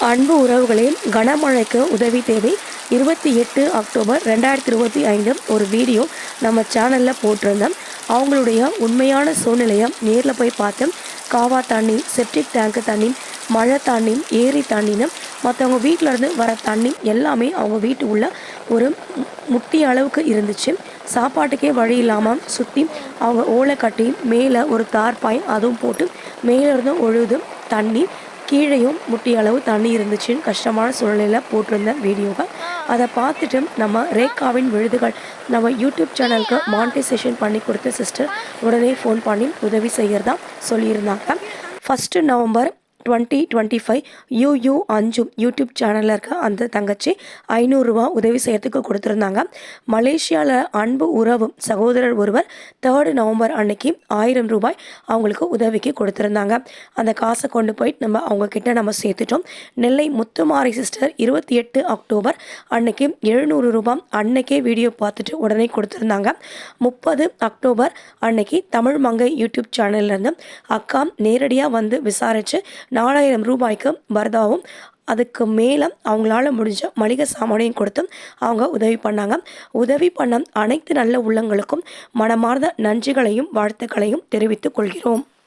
அன்பு உறவுகளே, கனமழைக்கு உதவி தேவை. 28 அக்டோபர் 2025 ஒரு வீடியோ நம்ம சேனலில் போட்டிருந்தேன். அவங்களுடைய உண்மையான சூழ்நிலையை நேரில் போய் பார்த்தேன். காவா தண்ணி, செப்டிக் டேங்க்கு தண்ணி, மழை தண்ணி, ஏரி தண்ணின்னு மற்றவங்க வீட்டிலேருந்து வர தண்ணி எல்லாமே அவங்க வீட்டு உள்ள ஒரு முட்டி அளவுக்கு இருந்துச்சு. சாப்பாட்டுக்கே வழி இல்லாமல் சுற்றி அவங்க ஓலை கட்டி மேலே ஒரு தார்பாய் அதுவும் போட்டு மேலேருந்தும் ஒழுது தண்ணி, கீழேயும் முட்டி அளவு தண்ணி இருந்துச்சுன்னு கஷ்டமான சூழ்நிலையில் போட்டிருந்த வீடியோவை அதை பார்த்துட்டு நம்ம ரேகாவின் விழுதுகள் நம்ம யூடியூப் சேனலுக்கு மானிட்டைசேஷன் பண்ணி கொடுத்த சிஸ்டர் உடனே ஃபோன் பண்ணி உதவி செய்கிறதா சொல்லியிருந்தாங்க. 1 நவம்பர் 2025 யூ அஞ்சு யூடியூப் சேனலில் இருக்க அந்த தங்கச்சி 500 ரூபா உதவி செய்யறதுக்கு கொடுத்துருந்தாங்க. மலேசியாவில் அன்பு உறவு சகோதரர் ஒருவர் 3 நவம்பர் அன்னைக்கு 1000 ரூபாய் அவங்களுக்கு உதவிக்கு கொடுத்துருந்தாங்க. அந்த காசை கொண்டு போயிட்டு அவங்கக்கிட்ட நம்ம சேர்த்துட்டோம். நெல்லை முத்துமாரி சிஸ்டர் 28 அக்டோபர் அன்னைக்கு 700 ரூபாய் அன்னைக்கே வீடியோ பார்த்துட்டு உடனே கொடுத்துருந்தாங்க. 30 அக்டோபர் அன்னைக்கு தமிழ் மங்கை யூடியூப் சேனல்லேருந்து அக்கா நேரடியாக வந்து விசாரித்து 4000 ரூபாய்க்கு பரதாவும் அதுக்கு மேலே அவங்களால முடிஞ்ச மளிகை சாமானையும் கொடுத்து அவங்க உதவி பண்ணாங்க. உதவி பண்ண அனைத்து நல்ல உள்ளங்களுக்கும் மனமார்ந்த நன்றிகளையும் வாழ்த்துக்களையும் தெரிவித்துக் கொள்கிறோம்.